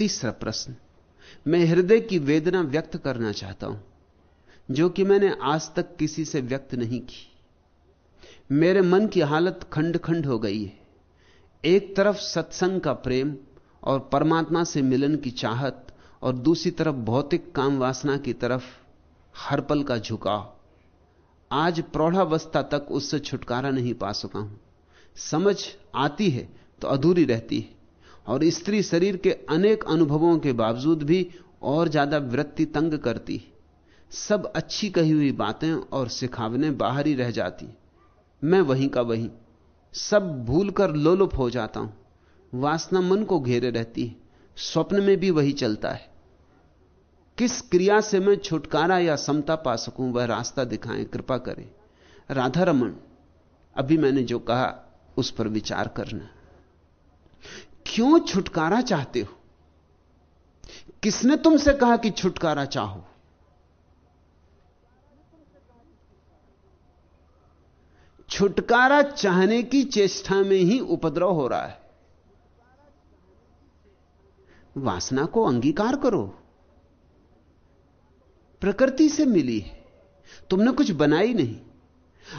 तीसरा प्रश्न, मैं हृदय की वेदना व्यक्त करना चाहता हूं, जो कि मैंने आज तक किसी से व्यक्त नहीं की। मेरे मन की हालत खंड खंड हो गई है। एक तरफ सत्संग का प्रेम और परमात्मा से मिलन की चाहत, और दूसरी तरफ भौतिक काम वासना की तरफ हर पल का झुकाव। आज प्रौढ़ावस्था तक उससे छुटकारा नहीं पा सका हूं। समझ आती है तो अधूरी रहती है, और स्त्री शरीर के अनेक अनुभवों के बावजूद भी और ज्यादा वृत्ति तंग करती है। सब अच्छी कही हुई बातें और सिखावने बाहर ही रह जाती। मैं वहीं का वहीं, सब भूलकर लोलुप हो जाता हूं। वासना मन को घेरे रहती है, स्वप्न में भी वही चलता है। किस क्रिया से मैं छुटकारा या समता पा सकूं, वह रास्ता दिखाएं, कृपा करें। राधा रमन, अभी मैंने जो कहा उस पर विचार करना। क्यों छुटकारा चाहते हो? किसने तुमसे कहा कि छुटकारा चाहो? छुटकारा चाहने की चेष्टा में ही उपद्रव हो रहा है। वासना को अंगीकार करो, प्रकृति से मिली है, तुमने कुछ बनाई नहीं।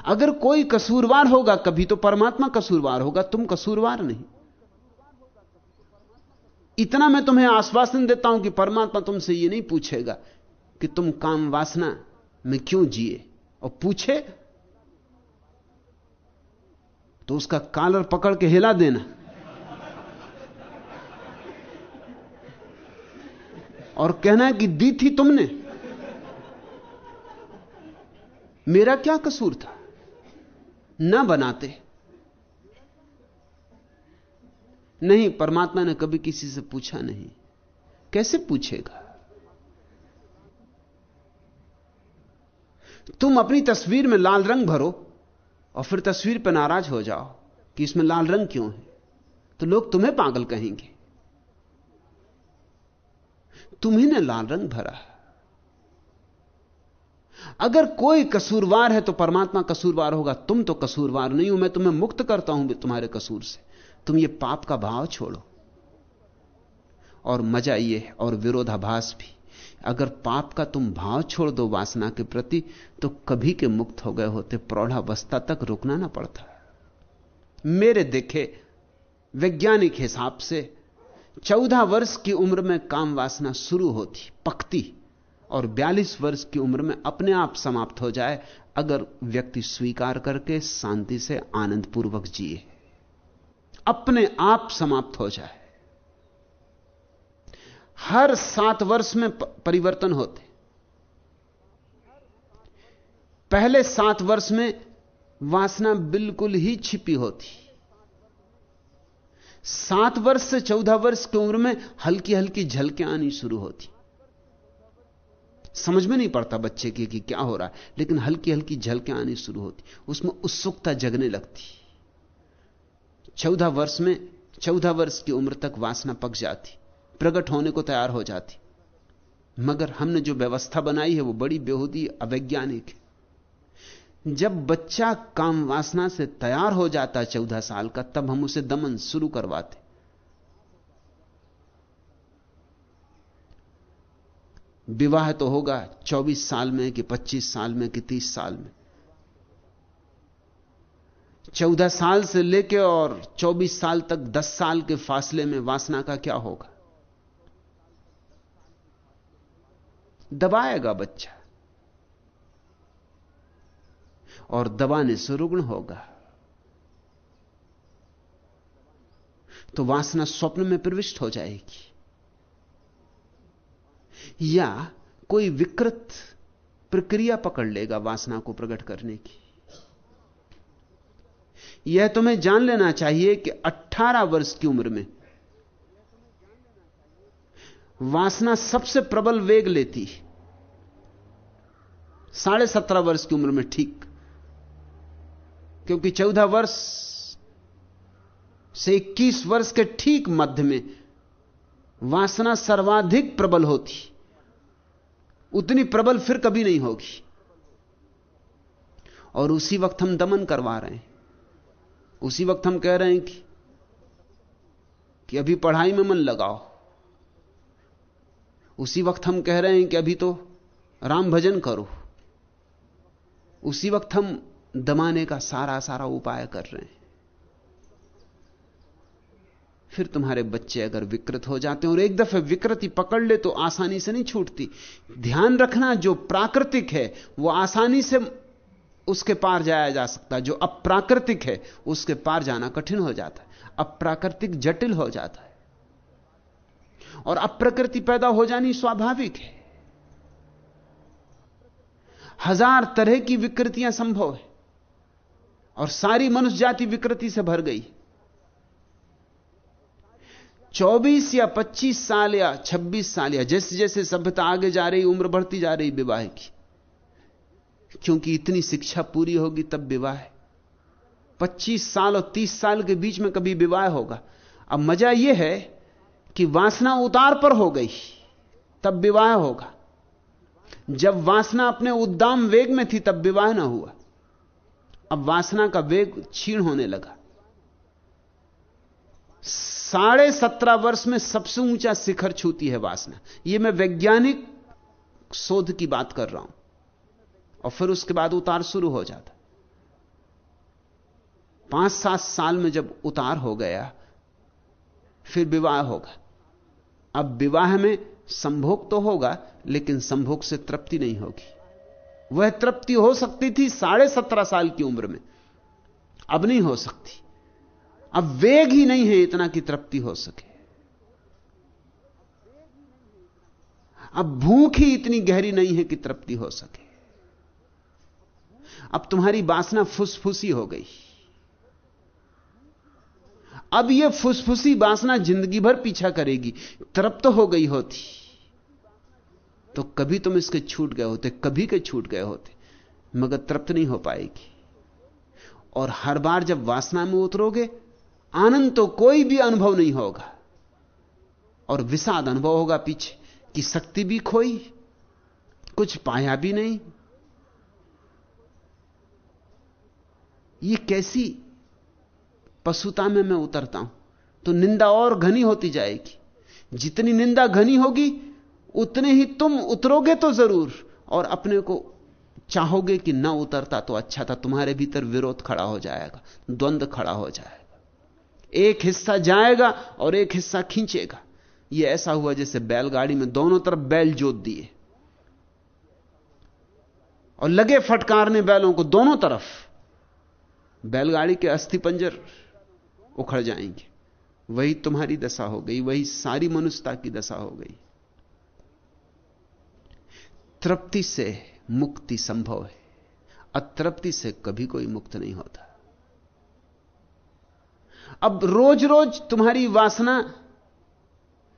अगर कोई कसूरवार होगा कभी तो परमात्मा कसूरवार होगा, तुम कसूरवार नहीं। इतना मैं तुम्हें आश्वासन देता हूं कि परमात्मा तुमसे यह नहीं पूछेगा कि तुम काम वासना में क्यों जिए, और पूछे तो उसका कॉलर पकड़ के हिला देना और कहना कि दी थी तुमने, मेरा क्या कसूर था, ना बनाते। नहीं, परमात्मा ने कभी किसी से पूछा नहीं, कैसे पूछेगा? तुम अपनी तस्वीर में लाल रंग भरो और फिर तस्वीर पर नाराज हो जाओ कि इसमें लाल रंग क्यों है, तो लोग तुम्हें पागल कहेंगे। तुम्ही ने लाल रंग भरा। अगर कोई कसूरवार है तो परमात्मा कसूरवार होगा, तुम तो कसूरवार नहीं हो। मैं तुम्हें मुक्त करता हूं तुम्हारे कसूर से। तुम ये पाप का भाव छोड़ो। और मजा ये, और विरोधाभास भी, अगर पाप का तुम भाव छोड़ दो वासना के प्रति, तो कभी के मुक्त हो गए होते, प्रौढ़ावस्था तक रुकना ना पड़ता। मेरे देखे वैज्ञानिक हिसाब से 14 वर्ष की उम्र में काम वासना शुरू होती, पकती, और 42 वर्ष की उम्र में अपने आप समाप्त हो जाए, अगर व्यक्ति स्वीकार करके शांति से आनंद पूर्वक जिए, अपने आप समाप्त हो जाए। हर 7 वर्ष में परिवर्तन होते। पहले 7 वर्ष में वासना बिल्कुल ही छिपी होती। 7 वर्ष से 14 वर्ष की उम्र में हल्की हल्की झलकें आनी शुरू होती। समझ में नहीं पड़ता बच्चे की कि क्या हो रहा है, लेकिन हल्की हल्की झलकें आनी शुरू होती, उसमें उत्सुकता जगने लगती। 14 वर्ष में, 14 वर्ष की उम्र तक वासना पक जाती, प्रकट होने को तैयार हो जाती। मगर हमने जो व्यवस्था बनाई है वो बड़ी बेहूदी अवैज्ञानिक है। जब बच्चा काम वासना से तैयार हो जाता 14 साल का, तब हम उसे दमन शुरू करवाते। विवाह तो होगा 24 साल में कि 25 साल में कि 30 साल में। 14 साल से लेकर और 24 साल तक 10 साल के फासले में वासना का क्या होगा? दबाएगा बच्चा, और दबाने से रुग्ण होगा। तो वासना स्वप्न में प्रविष्ट हो जाएगी, या कोई विकृत प्रक्रिया पकड़ लेगा वासना को प्रकट करने की। यह तुम्हें जान लेना चाहिए कि 18 वर्ष की उम्र में वासना सबसे प्रबल वेग लेती है। 17.5 वर्ष की उम्र में ठीक, क्योंकि 14 वर्ष से 21 वर्ष के ठीक मध्य में वासना सर्वाधिक प्रबल होती। उतनी प्रबल फिर कभी नहीं होगी, और उसी वक्त हम दमन करवा रहे हैं। उसी वक्त हम कह रहे हैं कि अभी पढ़ाई में मन लगाओ, उसी वक्त हम कह रहे हैं कि अभी तो राम भजन करो, उसी वक्त हम दमाने का सारा सारा उपाय कर रहे हैं। फिर तुम्हारे बच्चे अगर विकृत हो जाते हैं, और एक दफे विकृति पकड़ ले तो आसानी से नहीं छूटती। ध्यान रखना, जो प्राकृतिक है वो आसानी से उसके पार जाया जा सकता है, जो अप्राकृतिक है उसके पार जाना कठिन हो जाता है। अप्राकृतिक जटिल हो जाता है, और अप्रकृति पैदा हो जानी स्वाभाविक है। हजार तरह की विकृतियां संभव है, और सारी मनुष्य जाति विकृति से भर गई। 24 या 25 साल या 26 साल, या जैसे जैसे सभ्यता आगे जा रही, उम्र बढ़ती जा रही विवाह की, क्योंकि इतनी शिक्षा पूरी होगी तब विवाह है। 25 साल और 30 साल के बीच में कभी विवाह होगा। अब मजा यह है कि वासना उतार पर हो गई तब विवाह होगा। जब वासना अपने उद्दाम वेग में थी तब विवाह ना हुआ। अब वासना का वेग क्षीण होने लगा। 17.5 वर्ष में सबसे ऊंचा शिखर छूती है वासना। यह मैं वैज्ञानिक शोध की बात कर रहा हूं, और फिर उसके बाद उतार शुरू हो जाता। 5-7 साल में जब उतार हो गया फिर विवाह होगा। अब विवाह में संभोग तो होगा, लेकिन संभोग से तृप्ति नहीं होगी। वह तृप्ति हो सकती थी 17.5 साल की उम्र में, अब नहीं हो सकती। अब वेग ही नहीं है इतना कि तृप्ति हो सके। अब भूख ही इतनी गहरी नहीं है कि तृप्ति हो सके। अब तुम्हारी वासना फुसफुसी हो गई। अब यह फुसफुसी वासना जिंदगी भर पीछा करेगी। तृप्त हो गई होती तो कभी तुम इसके छूट गए होते, कभी के छूट गए होते, मगर तृप्त नहीं हो पाएगी। और हर बार जब वासना में उतरोगे, आनंद तो कोई भी अनुभव नहीं होगा, और विषाद अनुभव होगा पीछे, कि शक्ति भी खोई, कुछ पाया भी नहीं। ये कैसी पशुता में मैं उतरता हूं। तो निंदा और घनी होती जाएगी। जितनी निंदा घनी होगी उतने ही तुम उतरोगे तो जरूर, और अपने को चाहोगे कि ना उतरता तो अच्छा था। तुम्हारे भीतर विरोध खड़ा हो जाएगा, द्वंद्व खड़ा हो जाएगा। एक हिस्सा जाएगा और एक हिस्सा खींचेगा। यह ऐसा हुआ जैसे बैलगाड़ी में दोनों तरफ बैल जोत दिए और लगे फटकारने बैलों को दोनों तरफ। बैलगाड़ी के अस्थिपंजर उखड़ जाएंगे। वही तुम्हारी दशा हो गई, वही सारी मनुष्यता की दशा हो गई। तृप्ति से मुक्ति संभव है, अतृप्ति से कभी कोई मुक्त नहीं होता। अब रोज रोज तुम्हारी वासना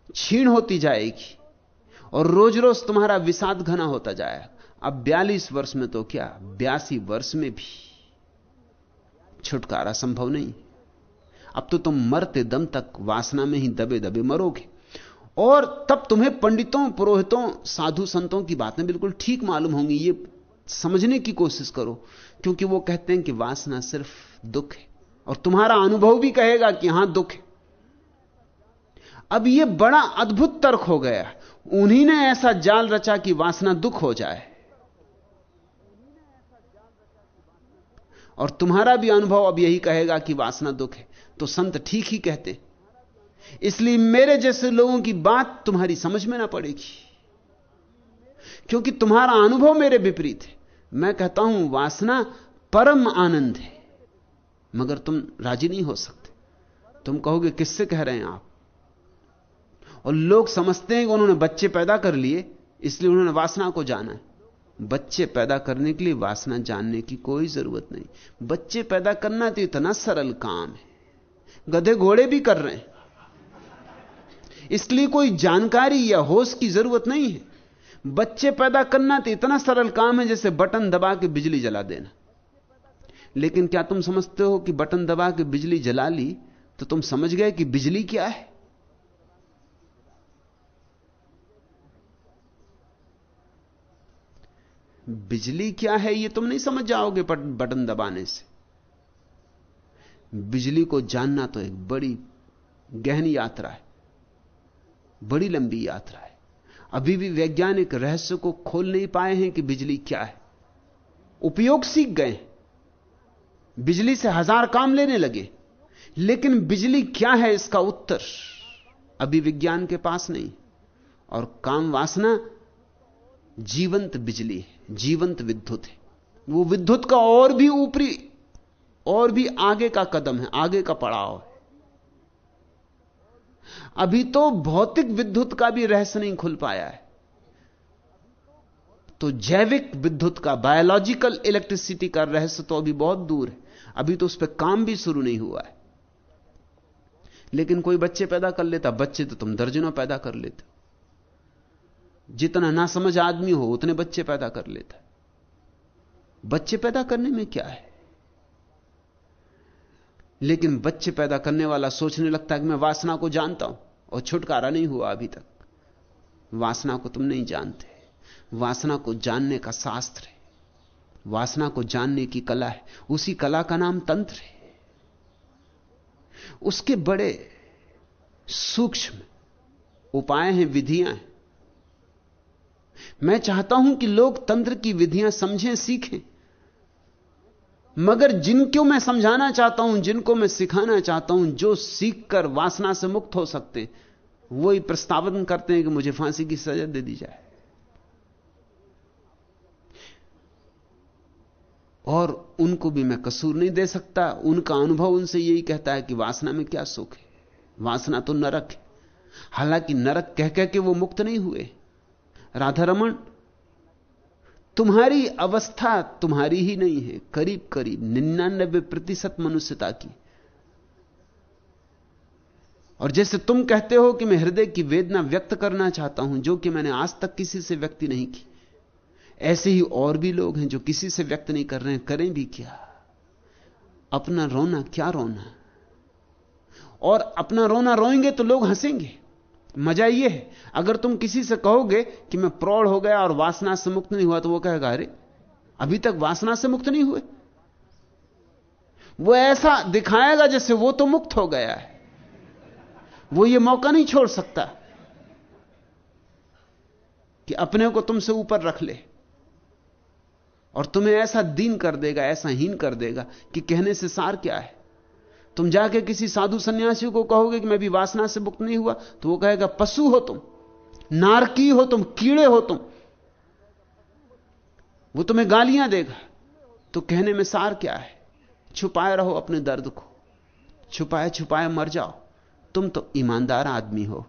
क्षीण होती जाएगी, और रोज रोज तुम्हारा विषाद घना होता जाएगा। अब 42 वर्ष में तो क्या, 82 वर्ष में भी छुटकारा संभव नहीं। अब तो तुम मरते दम तक वासना में ही दबे दबे मरोगे। और तब तुम्हें पंडितों, पुरोहितों, साधु संतों की बातें बिल्कुल ठीक मालूम होंगी। ये समझने की कोशिश करो, क्योंकि वो कहते हैं कि वासना सिर्फ दुख है, और तुम्हारा अनुभव भी कहेगा कि हां दुख है। अब यह बड़ा अद्भुत तर्क हो गया। उन्हीं ने ऐसा जाल रचा कि वासना दुख हो जाए, और तुम्हारा भी अनुभव अब यही कहेगा कि वासना दुख है। तो संत ठीक ही कहते। इसलिए मेरे जैसे लोगों की बात तुम्हारी समझ में ना पड़ेगी, क्योंकि तुम्हारा अनुभव मेरे विपरीत है। मैं कहता हूं वासना परम आनंद है, मगर तुम राजी नहीं हो सकते। तुम कहोगे किससे कह रहे हैं आप? और लोग समझते हैं कि उन्होंने बच्चे पैदा कर लिए, इसलिए उन्होंने वासना को जाना है। बच्चे पैदा करने के लिए वासना जानने की कोई जरूरत नहीं। बच्चे पैदा करना तो इतना सरल काम है, गधे घोड़े भी कर रहे हैं। इसलिए कोई जानकारी या होश की जरूरत नहीं है। बच्चे पैदा करना तो इतना सरल काम है जैसे बटन दबा के बिजली जला देना। लेकिन क्या तुम समझते हो कि बटन दबा के बिजली जला ली तो तुम समझ गए कि बिजली क्या है? बिजली क्या है यह तुम नहीं समझ जाओगे बटन दबाने से। बिजली को जानना तो एक बड़ी गहन यात्रा है, बड़ी लंबी यात्रा है। अभी भी वैज्ञानिक रहस्य को खोल नहीं पाए हैं कि बिजली क्या है। उपयोग सीख गए, बिजली से 1000 काम लेने लगे, लेकिन बिजली क्या है इसका उत्तर अभी विज्ञान के पास नहीं। और काम वासना जीवंत बिजली है, जीवंत विद्युत है। वो विद्युत का और भी ऊपरी, और भी आगे का कदम है, आगे का पड़ाव है। अभी तो भौतिक विद्युत का भी रहस्य नहीं खुल पाया है, तो जैविक विद्युत का, बायोलॉजिकल इलेक्ट्रिसिटी का रहस्य तो अभी बहुत दूर है। अभी तो उस पर काम भी शुरू नहीं हुआ है। लेकिन कोई बच्चे पैदा कर लेता, बच्चे तो तुम दर्जनों पैदा कर लेते हो। जितना नासमझ आदमी हो उतने बच्चे पैदा कर लेता है। बच्चे पैदा करने में क्या है? लेकिन बच्चे पैदा करने वाला सोचने लगता है कि मैं वासना को जानता हूं, और छुटकारा नहीं हुआ अभी तक। वासना को तुम नहीं जानते। वासना को जानने का शास्त्र है, वासना को जानने की कला है। उसी कला का नाम तंत्र है। उसके बड़े सूक्ष्म उपाय हैं, विधियां हैं। मैं चाहता हूं कि लोग तंत्र की विधियां समझें, सीखें। मगर जिनको मैं समझाना चाहता हूं, जिनको मैं सिखाना चाहता हूं, जो सीखकर वासना से मुक्त हो सकते हैं, वही प्रस्तावन करते हैं कि मुझे फांसी की सजा दे दी जाए। और उनको भी मैं कसूर नहीं दे सकता। उनका अनुभव उनसे यही कहता है कि वासना में क्या सुख है, वासना तो नरक है। हालांकि नरक कह कह के वो मुक्त नहीं हुए। राधा रमन, तुम्हारी अवस्था तुम्हारी ही नहीं है, करीब करीब 99% मनुष्यता की। और जैसे तुम कहते हो कि मैं हृदय की वेदना व्यक्त करना चाहता हूं, जो कि मैंने आज तक किसी से व्यक्त नहीं की, ऐसे ही और भी लोग हैं जो किसी से व्यक्त नहीं कर रहे हैं। करें भी क्या? अपना रोना क्या रोना? और अपना रोना रोएंगे तो लोग हंसेंगे। मजा यह है, अगर तुम किसी से कहोगे कि मैं प्रौढ़ हो गया और वासना से मुक्त नहीं हुआ, तो वो कहेगा अरे अभी तक वासना से मुक्त नहीं हुए। वो ऐसा दिखाएगा जैसे वो तो मुक्त हो गया है। वो ये मौका नहीं छोड़ सकता कि अपने को तुमसे ऊपर रख ले, और तुम्हें ऐसा दीन कर देगा, ऐसा हीन कर देगा कि कहने से सार क्या है। तुम जाके किसी साधु सन्यासी को कहोगे कि मैं भी वासना से मुक्त नहीं हुआ, तो वो कहेगा पशु हो तुम, नारकी हो तुम, कीड़े हो तुम। वो तुम्हें गालियां देगा। तो कहने में सार क्या है? छुपाए रहो अपने दर्द को, छुपाए छुपाए मर जाओ। तुम तो ईमानदार आदमी हो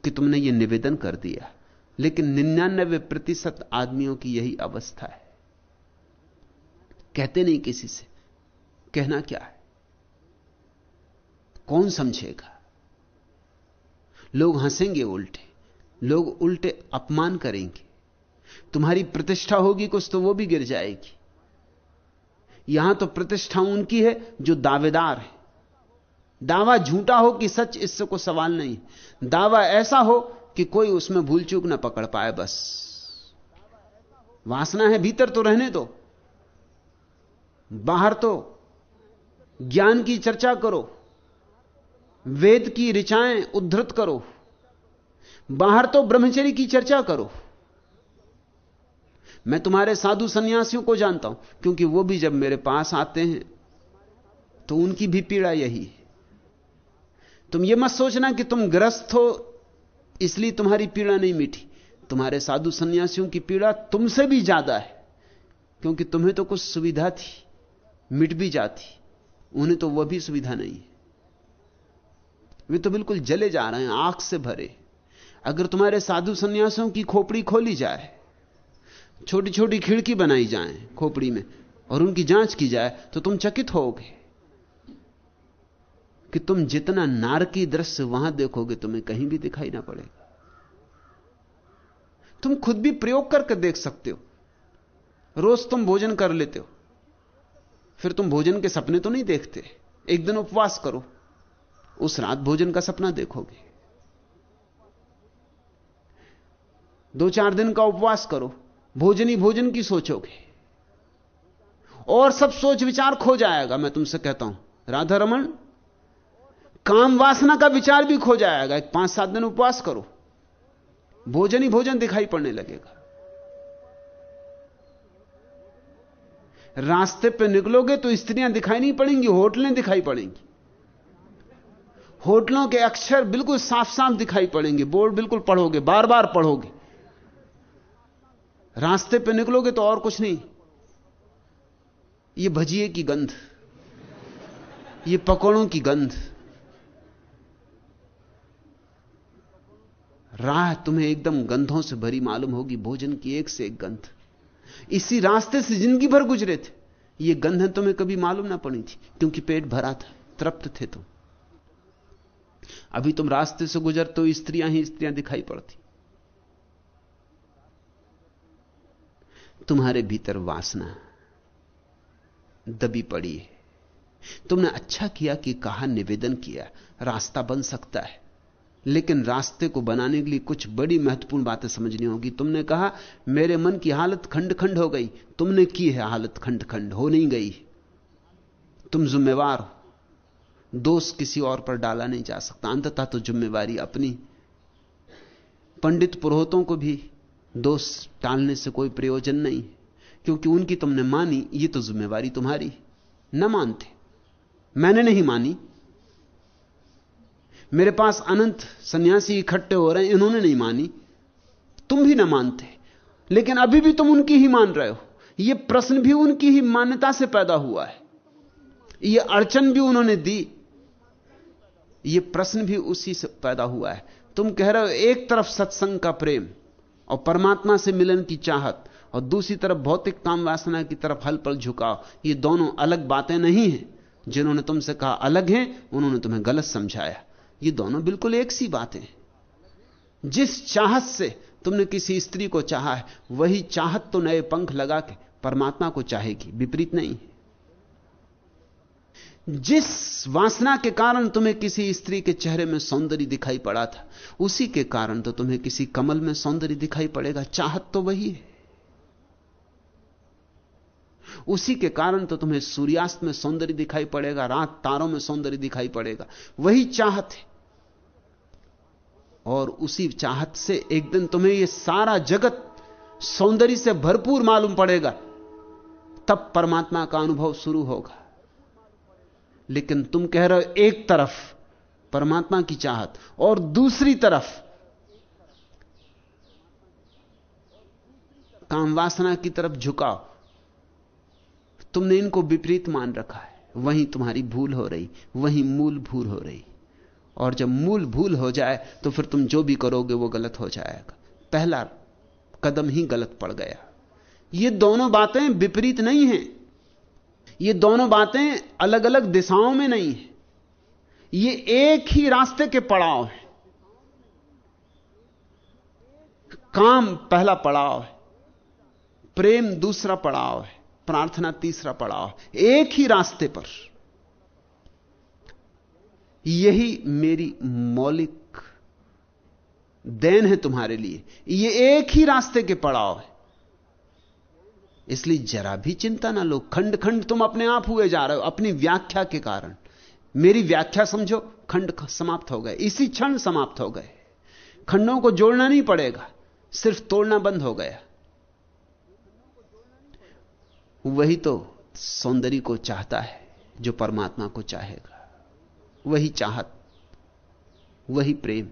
कि तुमने ये निवेदन कर दिया, लेकिन 99% आदमियों की यही अवस्था है। कहते नहीं किसी से, कहना क्या है? कौन समझेगा? लोग हंसेंगे, उल्टे लोग उल्टे अपमान करेंगे। तुम्हारी प्रतिष्ठा होगी कुछ तो वो भी गिर जाएगी। यहां तो प्रतिष्ठा उनकी है जो दावेदार है। दावा झूठा हो कि सच, इससे कोई सवाल नहीं। दावा ऐसा हो कि कोई उसमें भूल चूक ना पकड़ पाए। बस वासना है भीतर तो रहने दो, बाहर तो ज्ञान की चर्चा करो, वेद की ऋचाएं उद्धृत करो, बाहर तो ब्रह्मचर्य की चर्चा करो। मैं तुम्हारे साधु सन्यासियों को जानता हूं, क्योंकि वो भी जब मेरे पास आते हैं तो उनकी भी पीड़ा यही है। तुम ये मत सोचना कि तुम ग्रस्त हो इसलिए तुम्हारी पीड़ा नहीं मिटी। तुम्हारे साधु सन्यासियों की पीड़ा तुमसे भी ज्यादा है, क्योंकि तुम्हें तो कुछ सुविधा थी, मिट भी जाती। उन्हें तो वह भी सुविधा नहीं है। वे तो बिल्कुल जले जा रहे हैं, आग से भरे। अगर तुम्हारे साधु सन्यासियों की खोपड़ी खोली जाए, छोटी छोटी खिड़की बनाई जाए खोपड़ी में, और उनकी जांच की जाए, तो तुम चकित होगे कि तुम जितना नारकी दृश्य वहां देखोगे तुम्हें कहीं भी दिखाई ना पड़ेगा। तुम खुद भी प्रयोग करके देख सकते हो। रोज तुम भोजन कर लेते हो, फिर तुम भोजन के सपने तो नहीं देखते। एक दिन उपवास करो, उस रात भोजन का सपना देखोगे। 2-4 दिन का उपवास करो, भोजन ही भोजन की सोचोगे, और सब सोच विचार खो जाएगा। मैं तुमसे कहता हूं राधा रमन, काम वासना का विचार भी खो जाएगा। 5-7 दिन उपवास करो, भोजन ही भोजन दिखाई पड़ने लगेगा। रास्ते पे निकलोगे तो स्त्रियां दिखाई नहीं पड़ेंगी, होटलें दिखाई पड़ेंगी। होटलों के अक्षर बिल्कुल साफ साफ दिखाई पड़ेंगे, बोर्ड बिल्कुल पढ़ोगे, बार बार पढ़ोगे। रास्ते पे निकलोगे तो और कुछ नहीं, ये भजिए की गंध, ये पकौड़ों की गंध, राह तुम्हें एकदम गंधों से भरी मालूम होगी, भोजन की एक से एक गंध। इसी रास्ते से जिंदगी भर गुजरे थे, ये गंधें तुम्हें कभी मालूम ना पड़ी थी, क्योंकि पेट भरा था, तृप्त थे तुम। अभी तुम रास्ते से गुजरते हो, स्त्रियां ही स्त्रियां दिखाई पड़ती। तुम्हारे भीतर वासना दबी पड़ी है। तुमने अच्छा किया कि कहा, निवेदन किया, रास्ता बन सकता है, लेकिन रास्ते को बनाने के लिए कुछ बड़ी महत्वपूर्ण बातें समझनी होगी। तुमने कहा मेरे मन की हालत खंड खंड हो गई, तुमने की है हालत खंड खंड, हो नहीं गई। तुम जिम्मेवार हो, दोष किसी और पर डाला नहीं जा सकता, अंततः तो जिम्मेवारी अपनी। पंडित पुरोहितों को भी दोष टालने से कोई प्रयोजन नहीं, क्योंकि उनकी तुमने मानी, ये तो जिम्मेवारी तुम्हारी। न मानते, मैंने नहीं मानी, मेरे पास अनंत सन्यासी इकट्ठे हो रहे हैं, इन्होंने नहीं मानी, तुम भी ना मानते, लेकिन अभी भी तुम उनकी ही मान रहे हो। यह प्रश्न भी उनकी ही मान्यता से पैदा हुआ है, यह अड़चन भी उन्होंने दी, यह प्रश्न भी उसी से पैदा हुआ है। तुम कह रहे हो एक तरफ सत्संग का प्रेम और परमात्मा से मिलन की चाहत, और दूसरी तरफ भौतिक काम वासना की तरफ हल पल झुकाव। ये दोनों अलग बातें नहीं हैं। जिन्होंने तुमसे कहा अलग हैं, उन्होंने तुम्हें गलत समझाया। ये दोनों बिल्कुल एक सी बातें हैं। जिस चाहत से तुमने किसी स्त्री को चाहा है, वही चाहत तो नए पंख लगा के परमात्मा को चाहेगी, विपरीत नहीं। जिस वासना के कारण तुम्हें किसी स्त्री के चेहरे में सौंदर्य दिखाई पड़ा था, उसी के कारण तो तुम्हें किसी कमल में सौंदर्य दिखाई पड़ेगा। चाहत तो वही है। उसी के कारण तो तुम्हें सूर्यास्त में सौंदर्य दिखाई पड़ेगा, रात तारों में सौंदर्य दिखाई पड़ेगा, वही चाहत है। और उसी चाहत से एक दिन तुम्हें यह सारा जगत सौंदर्य से भरपूर मालूम पड़ेगा, तब परमात्मा का अनुभव शुरू होगा। लेकिन तुम कह रहे हो एक तरफ परमात्मा की चाहत और दूसरी तरफ काम वासना की तरफ झुकाव। तुमने इनको विपरीत मान रखा है, वहीं तुम्हारी भूल हो रही, वहीं मूल भूल हो रही। और जब मूल भूल हो जाए तो फिर तुम जो भी करोगे वो गलत हो जाएगा। पहला कदम ही गलत पड़ गया। ये दोनों बातें विपरीत नहीं हैं, ये दोनों बातें अलग अलग दिशाओं में नहीं है, ये एक ही रास्ते के पड़ाव हैं। काम पहला पड़ाव है, प्रेम दूसरा पड़ाव है, प्रार्थना तीसरा पड़ाव। एक ही रास्ते पर। यही मेरी मौलिक देन है तुम्हारे लिए। ये एक ही रास्ते के पड़ाव है, इसलिए जरा भी चिंता ना लो। खंड खंड तुम अपने आप हुए जा रहे हो अपनी व्याख्या के कारण। मेरी व्याख्या समझो, खंड समाप्त हो गए, इसी क्षण समाप्त हो गए। खंडों को जोड़ना नहीं पड़ेगा, सिर्फ तोड़ना बंद हो गया। वही तो सौंदर्य को चाहता है जो परमात्मा को चाहेगा। वही चाहत, वही प्रेम।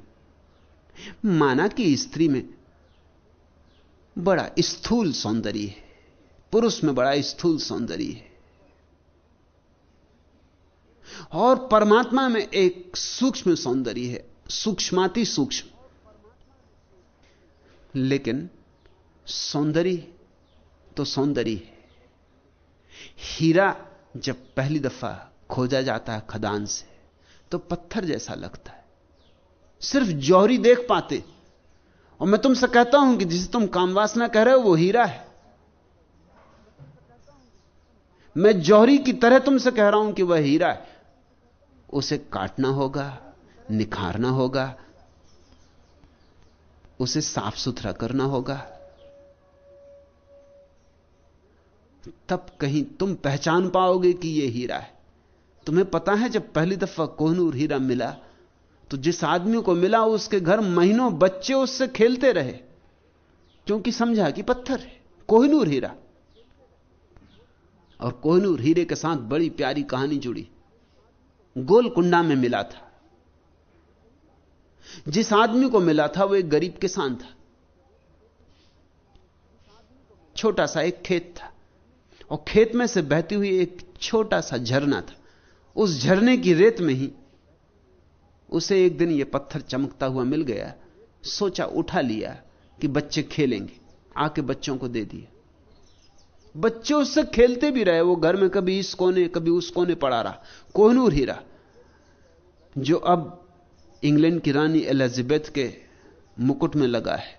माना कि स्त्री में बड़ा स्थूल सौंदर्य है, पुरुष में बड़ा स्थूल सौंदर्य है, और परमात्मा में एक सूक्ष्म सौंदर्य है, सूक्ष्माति सूक्ष्म। लेकिन सौंदर्य तो सौंदर्य है। हीरा जब पहली दफा खोजा जाता है खदान से तो पत्थर जैसा लगता है, सिर्फ जौहरी देख पाते। और मैं तुमसे कहता हूं कि जिसे तुम कामवासना कह रहे हो वो हीरा है। मैं जौहरी की तरह तुमसे कह रहा हूं कि वह हीरा है। उसे काटना होगा, निखारना होगा, उसे साफ सुथरा करना होगा, तब कहीं तुम पहचान पाओगे कि यह हीरा है। तुम्हें पता है जब पहली दफा कोहनूर हीरा मिला तो जिस आदमी को मिला उसके घर महीनों बच्चे उससे खेलते रहे, क्योंकि समझा कि पत्थर है, कोहिनूर हीरा। और कोहिनूर हीरे के साथ बड़ी प्यारी कहानी जुड़ी। गोलकुंडा में मिला था। जिस आदमी को मिला था वो एक गरीब किसान था। छोटा सा एक खेत था और खेत में से बहती हुई एक छोटा सा झरना था। उस झरने की रेत में ही उसे एक दिन यह पत्थर चमकता हुआ मिल गया। सोचा, उठा लिया कि बच्चे खेलेंगे, आके बच्चों को दे दिया। बच्चे उससे खेलते भी रहे। वो घर में कभी इस कोने कभी उस कोने पड़ा रहा। कोहिनूर हीरा, जो अब इंग्लैंड की रानी एलिजाबेथ के मुकुट में लगा है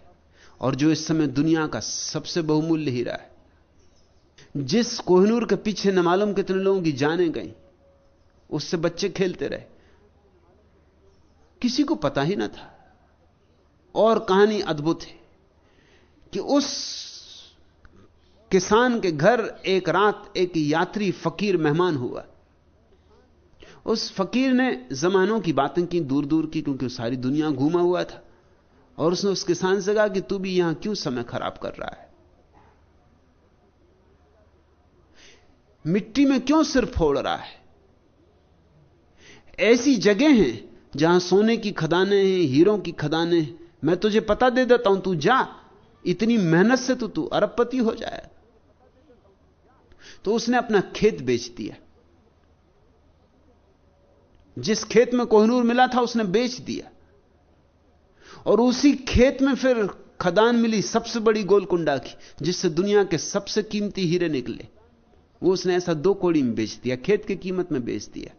और जो इस समय दुनिया का सबसे बहुमूल्य हीरा है, जिस कोहिनूर के पीछे न मालूम कितने लोगों की जानें गई, उससे बच्चे खेलते रहे, किसी को पता ही ना था। और कहानी अद्भुत है कि उस किसान के घर एक रात एक यात्री फकीर मेहमान हुआ। उस फकीर ने जमानों की बातें की, दूर दूर की, क्योंकि सारी दुनिया घूमा हुआ था। और उसने उस किसान से कहा कि तू भी यहां क्यों समय खराब कर रहा है, मिट्टी में क्यों सिर फोड़ रहा है? ऐसी जगह हैं जहां सोने की खदानें हैं, हीरों की खदानें हैं। मैं तुझे पता दे देता हूं, तू जा, इतनी मेहनत से तो तू अरबपति हो जाए। तो उसने अपना खेत बेच दिया। जिस खेत में कोहिनूर मिला था उसने बेच दिया, और उसी खेत में फिर खदान मिली सबसे बड़ी गोलकुंडा की, जिससे दुनिया के सबसे कीमती हीरे निकले। वो उसने ऐसा 2 कौड़ी में बेच दिया, खेत की कीमत में बेच दिया।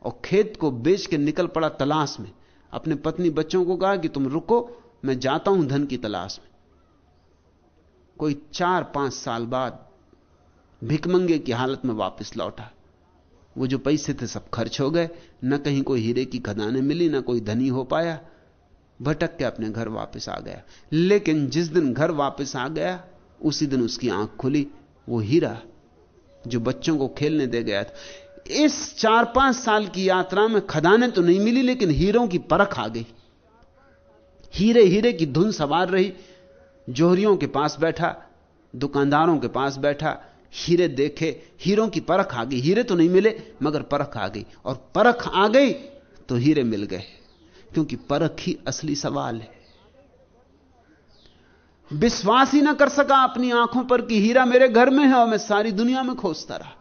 और खेत को बेच के निकल पड़ा तलाश में। अपने पत्नी बच्चों को कहा कि तुम रुको, मैं जाता हूं धन की तलाश में। कोई 4-5 साल बाद भिखमंगे की हालत में वापस लौटा। वो जो पैसे थे सब खर्च हो गए, न कहीं कोई हीरे की खदानें मिली, न कोई धनी हो पाया। भटक के अपने घर वापस आ गया। लेकिन जिस दिन घर वापस आ गया उसी दिन उसकी आंख खुली। वो हीरा जो बच्चों को खेलने दे गया था, इस 4-5 साल की यात्रा में खदानें तो नहीं मिली, लेकिन हीरों की परख आ गई। हीरे हीरे की धुन सवार रही। जोहरियों के पास बैठा, दुकानदारों के पास बैठा, हीरे देखे, हीरों की परख आ गई। हीरे तो नहीं मिले मगर परख आ गई, और परख आ गई तो हीरे मिल गए, क्योंकि परख ही असली सवाल है। विश्वास ही ना कर सका अपनी आंखों पर कि हीरा मेरे घर में है, और मैं सारी दुनिया में खोजता रहा।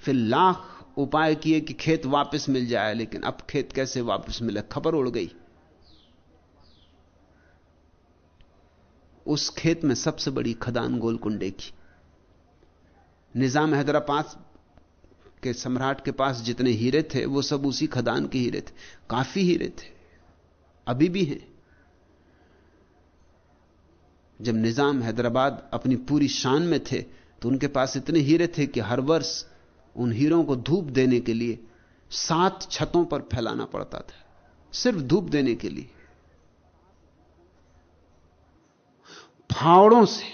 फिर लाख उपाय किए कि खेत वापस मिल जाए, लेकिन अब खेत कैसे वापस मिले, खबर उड़ गई। उस खेत में सबसे बड़ी खदान गोलकुंडे की। निजाम हैदराबाद के सम्राट के पास जितने हीरे थे वो सब उसी खदान के हीरे थे। काफी हीरे थे, अभी भी हैं। जब निजाम हैदराबाद अपनी पूरी शान में थे तो उनके पास इतने हीरे थे कि हर वर्ष उन हीरों को धूप देने के लिए 7 छतों पर फैलाना पड़ता था, सिर्फ धूप देने के लिए। फावड़ों से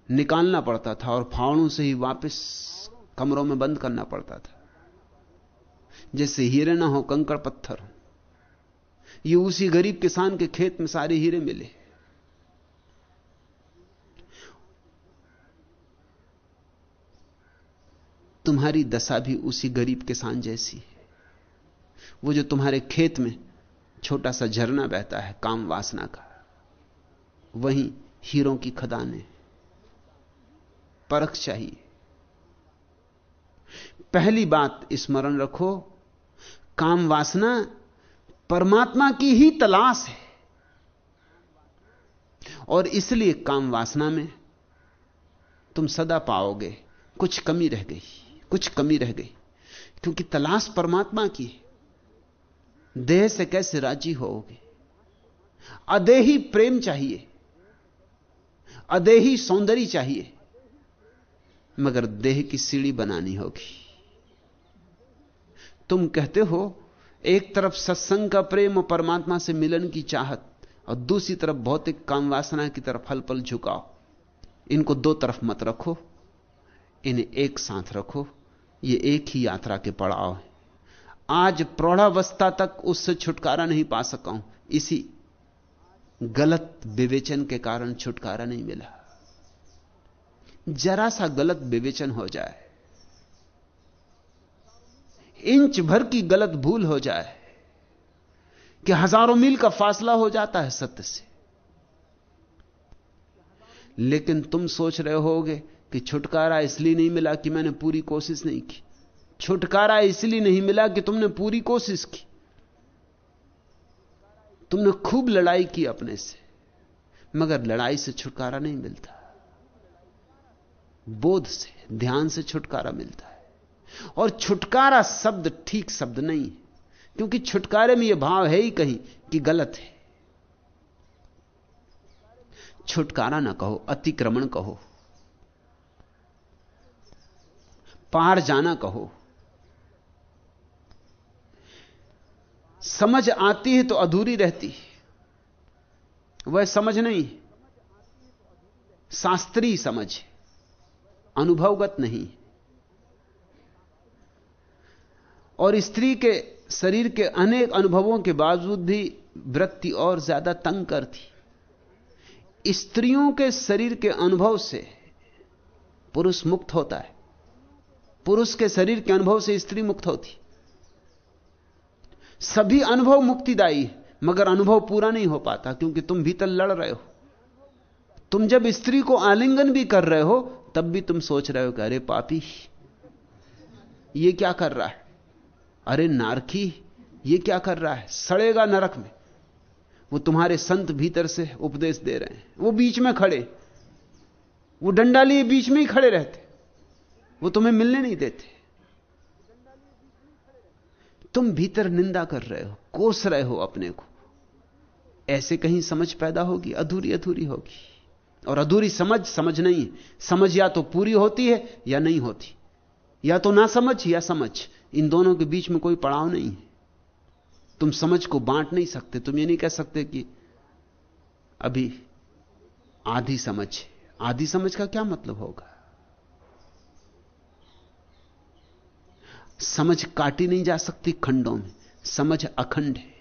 निकालना पड़ता था और फावड़ों से ही वापस कमरों में बंद करना पड़ता था, जैसे हीरे ना हो, कंकड़ पत्थर हो। ये उसी गरीब किसान के खेत में सारे हीरे मिले। तुम्हारी दशा भी उसी गरीब किसान जैसी है। वो जो तुम्हारे खेत में छोटा सा झरना बहता है काम वासना का, वहीं हीरों की खदानें। परख चाहिए। पहली बात स्मरण रखो, काम वासना परमात्मा की ही तलाश है, और इसलिए काम वासना में तुम सदा पाओगे कुछ कमी रह गई, कुछ कमी रह गई, क्योंकि तलाश परमात्मा की है। देह से कैसे राजी होगे? अदेही प्रेम चाहिए, अदेही सौंदर्य चाहिए, मगर देह की सीढ़ी बनानी होगी। तुम कहते हो एक तरफ सत्संग का प्रेम और परमात्मा से मिलन की चाहत, और दूसरी तरफ भौतिक काम वासना की तरफ हल पल झुकाओ। इनको 2 तरफ मत रखो, इन्हें एक साथ रखो। ये एक ही यात्रा के पड़ाव है। आज प्रौढ़ावस्था तक उससे छुटकारा नहीं पा सका हूं। इसी गलत विवेचन के कारण छुटकारा नहीं मिला। जरा सा गलत विवेचन हो जाए, इंच भर की गलत भूल हो जाए कि हजारों मील का फासला हो जाता है सत्य से। लेकिन तुम सोच रहे होगे कि छुटकारा इसलिए नहीं मिला कि मैंने पूरी कोशिश नहीं की। छुटकारा इसलिए नहीं मिला कि तुमने पूरी कोशिश की। तुमने खूब लड़ाई की अपने से, मगर लड़ाई से छुटकारा नहीं मिलता। बोध से, ध्यान से छुटकारा मिलता है। और छुटकारा शब्द ठीक शब्द नहीं है, क्योंकि छुटकारे में यह भाव है ही कहीं कि गलत है। छुटकारा ना कहो, अतिक्रमण कहो, पार जाना कहो। समझ आती है तो अधूरी रहती, वह समझ नहीं, शास्त्रीय समझ, अनुभवगत नहीं। और स्त्री के शरीर के अनेक अनुभवों के बावजूद भी वृत्ति और ज्यादा तंग करती। स्त्रियों के शरीर के अनुभव से पुरुष मुक्त होता है, पुरुष के शरीर के अनुभव से स्त्री मुक्त होती। सभी अनुभव मुक्तिदायी, मगर अनुभव पूरा नहीं हो पाता, क्योंकि तुम भीतर लड़ रहे हो। तुम जब स्त्री को आलिंगन भी कर रहे हो तब भी तुम सोच रहे हो कि अरे पापी, ये क्या कर रहा है, अरे नारकी, ये क्या कर रहा है, सड़ेगा नरक में। वो तुम्हारे संत भीतर से उपदेश दे रहे हैं, वो बीच में खड़े, वो डंडा लिए बीच में ही खड़े रहते, वो तुम्हें मिलने नहीं देते। तुम भीतर निंदा कर रहे हो, कोस रहे हो अपने को। ऐसे कहीं समझ पैदा होगी? अधूरी अधूरी होगी। और अधूरी समझ समझ नहीं है। समझ या तो पूरी होती है या नहीं होती, या तो ना समझ या समझ। इन दोनों के बीच में कोई पड़ाव नहीं है। तुम समझ को बांट नहीं सकते। तुम ये नहीं कह सकते कि अभी आधी समझ। आधी समझ का क्या मतलब होगा? समझ काटी नहीं जा सकती खंडों में, समझ अखंड है।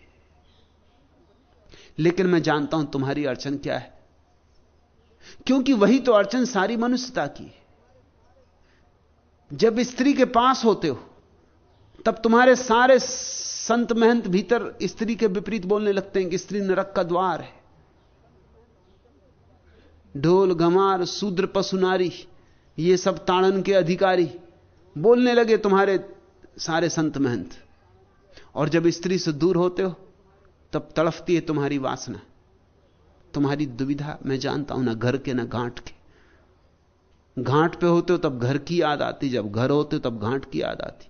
लेकिन मैं जानता हूं तुम्हारी अड़चन क्या है, क्योंकि वही तो अड़चन सारी मनुष्यता की है। जब स्त्री के पास होते हो तब तुम्हारे सारे संत महंत भीतर स्त्री के विपरीत बोलने लगते हैं कि स्त्री नरक का द्वार है। ढोल गमार शूद्र पशु नारी, ये सब ताड़न के अधिकारी बोलने लगे तुम्हारे सारे संत महंत। और जब स्त्री से दूर होते हो तब तड़फती है तुम्हारी वासना, तुम्हारी दुविधा। मैं जानता हूं, ना घर के ना घाट के। घाट पे होते हो तब घर की याद आती, जब घर होते हो तब घाट की याद आती।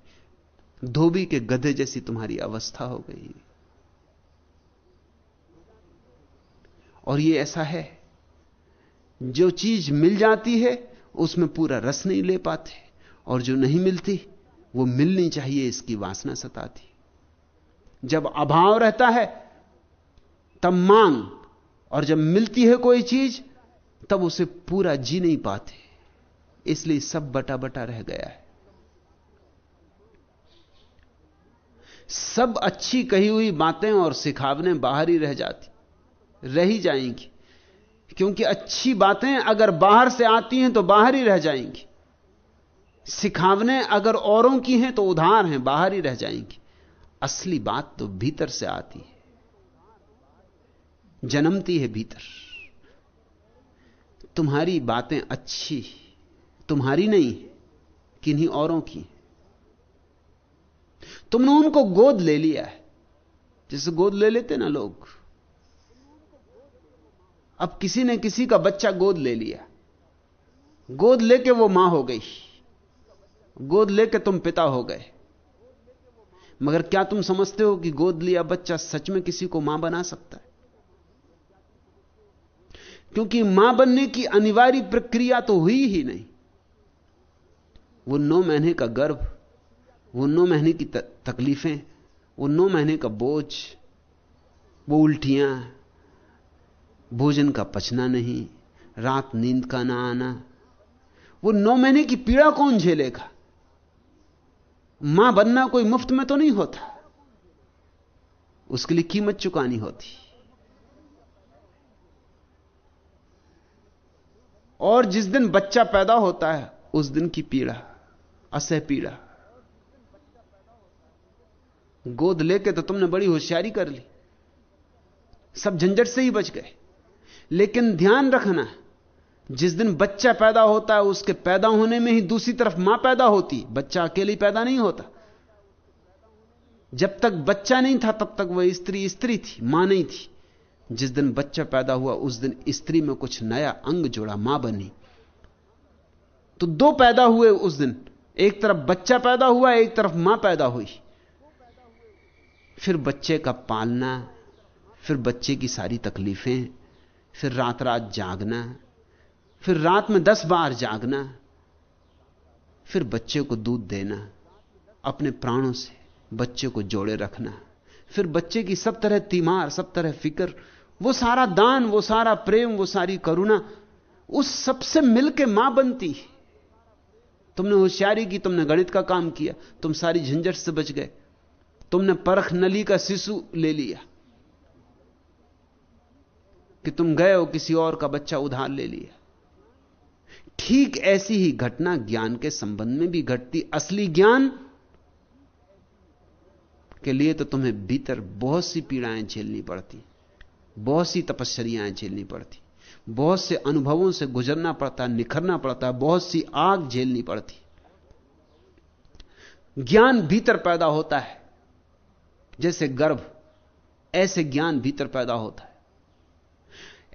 धोबी के गधे जैसी तुम्हारी अवस्था हो गई। और ये ऐसा है, जो चीज मिल जाती है उसमें पूरा रस नहीं ले पाते, और जो नहीं मिलती वो मिलनी चाहिए इसकी वासना सताती। जब अभाव रहता है तब मांग, और जब मिलती है कोई चीज तब उसे पूरा जी नहीं पाते। इसलिए सब बटा बटा रह गया है। सब अच्छी कही हुई बातें और सिखावने बाहर ही रह ही जाएंगी, क्योंकि अच्छी बातें अगर बाहर से आती हैं तो बाहर ही रह जाएंगी। सिखावने अगर औरों की हैं तो उधार हैं, बाहर ही रह जाएंगी। असली बात तो भीतर से आती है, जन्मती है भीतर। तुम्हारी बातें अच्छी तुम्हारी नहीं, किन्हीं औरों की। तुमने उनको गोद ले लिया है, जैसे गोद ले लेते ना लोग। अब किसी ने किसी का बच्चा गोद ले लिया, गोद लेके वो मां हो गई, गोद लेके तुम पिता हो गए। मगर क्या तुम समझते हो कि गोद लिया बच्चा सच में किसी को मां बना सकता है? क्योंकि मां बनने की अनिवार्य प्रक्रिया तो हुई ही नहीं। वो 9 महीने का गर्भ, वो 9 महीने की तकलीफें, वो 9 महीने का बोझ, वो उल्टियां, भोजन का पचना नहीं, रात नींद का ना आना, वो 9 महीने की पीड़ा कौन झेलेगा? मां बनना कोई मुफ्त में तो नहीं होता, उसके लिए कीमत चुकानी होती। और जिस दिन बच्चा पैदा होता है उस दिन की पीड़ा, असह पीड़ा। गोद लेके तो तुमने बड़ी होशियारी कर ली, सब झंझट से ही बच गए। लेकिन ध्यान रखना, जिस दिन बच्चा पैदा होता है उसके पैदा होने में ही दूसरी तरफ मां पैदा होती, बच्चा अकेले ही पैदा नहीं होता। जब तक बच्चा नहीं था तब तक वह स्त्री स्त्री थी, मां नहीं थी। जिस दिन बच्चा पैदा हुआ उस दिन स्त्री में कुछ नया अंग जुड़ा, मां बनी। तो दो पैदा हुए उस दिन, एक तरफ बच्चा पैदा हुआ, एक तरफ मां पैदा हुई। फिर बच्चे का पालना, फिर बच्चे की सारी तकलीफें, फिर रात रात जागना, फिर रात में 10 बार जागना, फिर बच्चे को दूध देना, अपने प्राणों से बच्चे को जोड़े रखना, फिर बच्चे की सब तरह तीमार, सब तरह फिक्र, वो सारा दान, वो सारा प्रेम, वो सारी करुणा, उस सबसे मिलके मां बनती। तुमने होशियारी की, तुमने गणित का काम किया, तुम सारी झंझट से बच गए। तुमने परख नली का शिशु ले लिया कि तुम गए हो किसी और का बच्चा उधार ले लिया। ठीक ऐसी ही घटना ज्ञान के संबंध में भी घटती। असली ज्ञान के लिए तो तुम्हें भीतर बहुत सी पीड़ाएं झेलनी पड़ती, बहुत सी तपस्याएं झेलनी पड़ती, बहुत से अनुभवों से गुजरना पड़ता, निखरना पड़ता, बहुत सी आग झेलनी पड़ती। ज्ञान भीतर पैदा होता है, जैसे गर्भ, ऐसे ज्ञान भीतर पैदा होता है।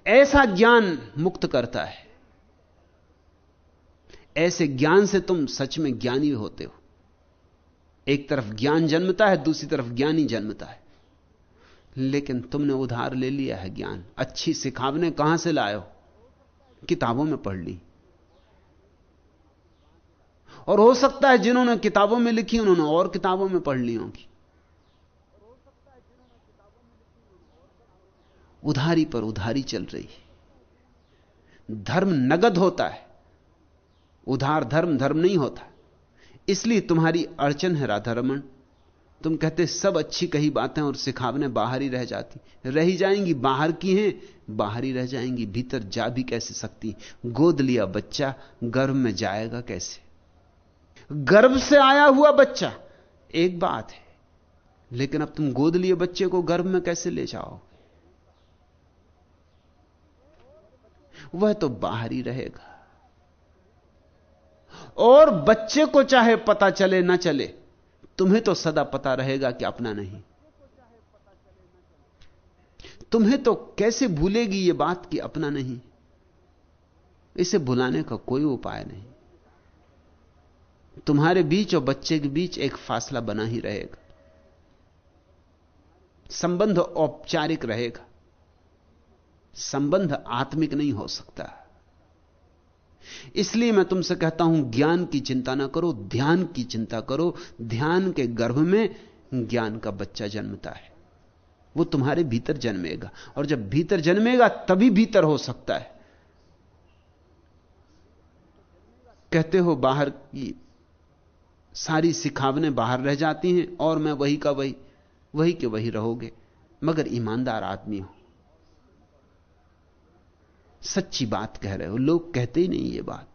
ऐसा ज्ञान मुक्त करता है। ऐसे ज्ञान से तुम सच में ज्ञानी होते हो। एक तरफ ज्ञान जन्मता है, दूसरी तरफ ज्ञानी जन्मता है। लेकिन तुमने उधार ले लिया है ज्ञान। अच्छी सिखावने कहां से लाए हो? किताबों में पढ़ ली। और हो सकता है जिन्होंने किताबों में लिखी उन्होंने और किताबों में पढ़ ली होंगी। उधारी पर उधारी चल रही है। धर्म नगद होता है, उधार धर्म धर्म नहीं होता। इसलिए तुम्हारी अड़चन है राधा रमन। तुम कहते सब अच्छी कही बातें और सिखावने बाहर ही रह जाती, रह ही जाएंगी। बाहर की हैं, बाहर ही रह जाएंगी, भीतर जा भी कैसे सकती? गोद लिया बच्चा गर्भ में जाएगा कैसे? गर्भ से आया हुआ बच्चा एक बात है, लेकिन अब तुम गोद लिए बच्चे को गर्भ में कैसे ले जाओ? वह तो बाहर ही रहेगा। और बच्चे को चाहे पता चले ना चले, तुम्हें तो सदा पता रहेगा कि अपना नहीं। तुम्हें तो कैसे भूलेगी यह बात कि अपना नहीं? इसे भुलाने का कोई उपाय नहीं। तुम्हारे बीच और बच्चे के बीच एक फासला बना ही रहेगा। संबंध औपचारिक रहेगा, संबंध आत्मिक नहीं हो सकता। इसलिए मैं तुमसे कहता हूं, ज्ञान की चिंता ना करो, ध्यान की चिंता करो। ध्यान के गर्भ में ज्ञान का बच्चा जन्मता है। वो तुम्हारे भीतर जन्मेगा, और जब भीतर जन्मेगा तभी भीतर हो सकता है। कहते हो बाहर की सारी सिखावनें बाहर रह जाती हैं और मैं वही का वही, वही के वही रहोगे। मगर ईमानदार आदमी हो, सच्ची बात कह रहे हो। लोग कहते ही नहीं ये बात,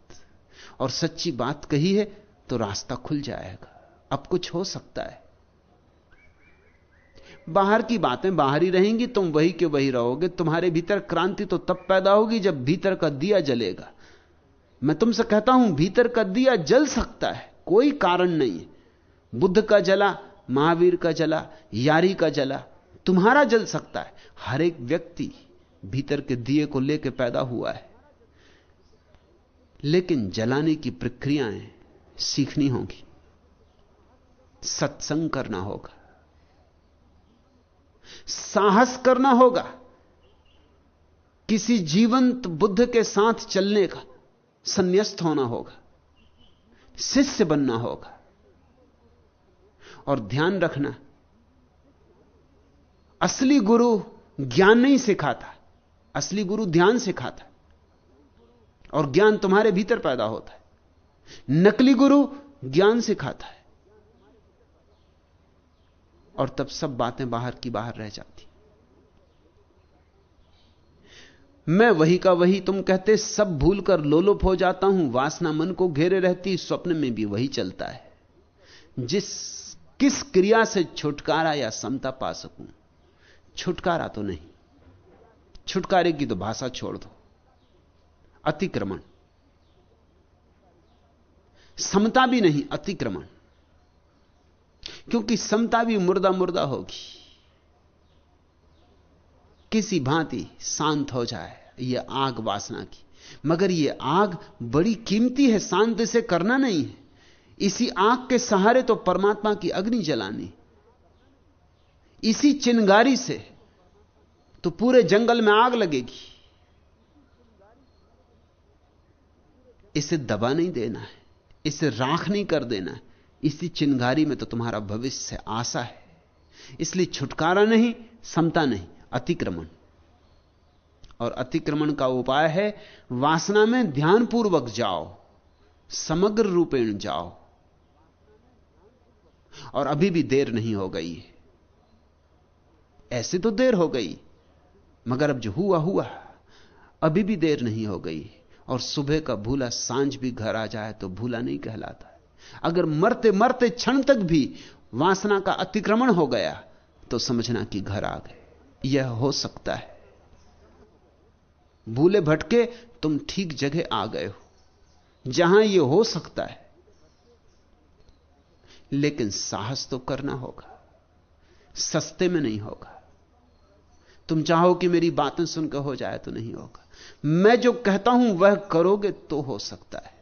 और सच्ची बात कही है तो रास्ता खुल जाएगा। अब कुछ हो सकता है। बाहर की बातें बाहर ही रहेंगी, तुम वही के वही रहोगे। तुम्हारे भीतर क्रांति तो तब पैदा होगी जब भीतर का दिया जलेगा। मैं तुमसे कहता हूं, भीतर का दिया जल सकता है, कोई कारण नहीं है। बुद्ध का जला, महावीर का जला, यारी का जला, तुम्हारा जल सकता है। हर एक व्यक्ति भीतर के दिए को लेकर पैदा हुआ है, लेकिन जलाने की प्रक्रियाएं सीखनी होंगी, सत्संग करना होगा, साहस करना होगा, किसी जीवंत बुद्ध के साथ चलने का, संन्यस्त होना होगा, शिष्य बनना होगा। और ध्यान रखना, असली गुरु ज्ञान नहीं सिखाता, असली गुरु ध्यान सिखाता है, और ज्ञान तुम्हारे भीतर पैदा होता है। नकली गुरु ज्ञान सिखाता है, और तब सब बातें बाहर की बाहर रह जाती। मैं वही का वही, तुम कहते, सब भूलकर लोलुप हो जाता हूं। वासना मन को घेरे रहती, स्वप्न में भी वही चलता है। किस क्रिया से छुटकारा या समता पा सकूं? छुटकारा तो नहीं, छुटकारे की तो भाषा छोड़ दो। अतिक्रमण। समता भी नहीं, अतिक्रमण। क्योंकि समता भी मुर्दा मुर्दा होगी। किसी भांति शांत हो जाए यह आग वासना की, मगर यह आग बड़ी कीमती है, शांत से करना नहीं है। इसी आग के सहारे तो परमात्मा की अग्नि जलानी, इसी चिंगारी से तो पूरे जंगल में आग लगेगी। इसे दबा नहीं देना है, इसे राख नहीं कर देना है। इसी चिंगारी में तो तुम्हारा भविष्य है, आशा है। इसलिए छुटकारा नहीं, समता नहीं, अतिक्रमण। और अतिक्रमण का उपाय है वासना में ध्यानपूर्वक जाओ, समग्र रूपेण जाओ। और अभी भी देर नहीं हो गई है। ऐसे तो देर हो गई, मगर अब जो हुआ हुआ, अभी भी देर नहीं हो गई। और सुबह का भूला सांझ भी घर आ जाए तो भूला नहीं कहलाता है। अगर मरते मरते क्षण तक भी वासना का अतिक्रमण हो गया तो समझना कि घर आ गए। यह हो सकता है। भूले भटके तुम ठीक जगह आ गए हो जहां यह हो सकता है। लेकिन साहस तो करना होगा, सस्ते में नहीं होगा। तुम चाहो कि मेरी बातें सुनकर हो जाए तो नहीं होगा। मैं जो कहता हूं वह करोगे तो हो सकता है।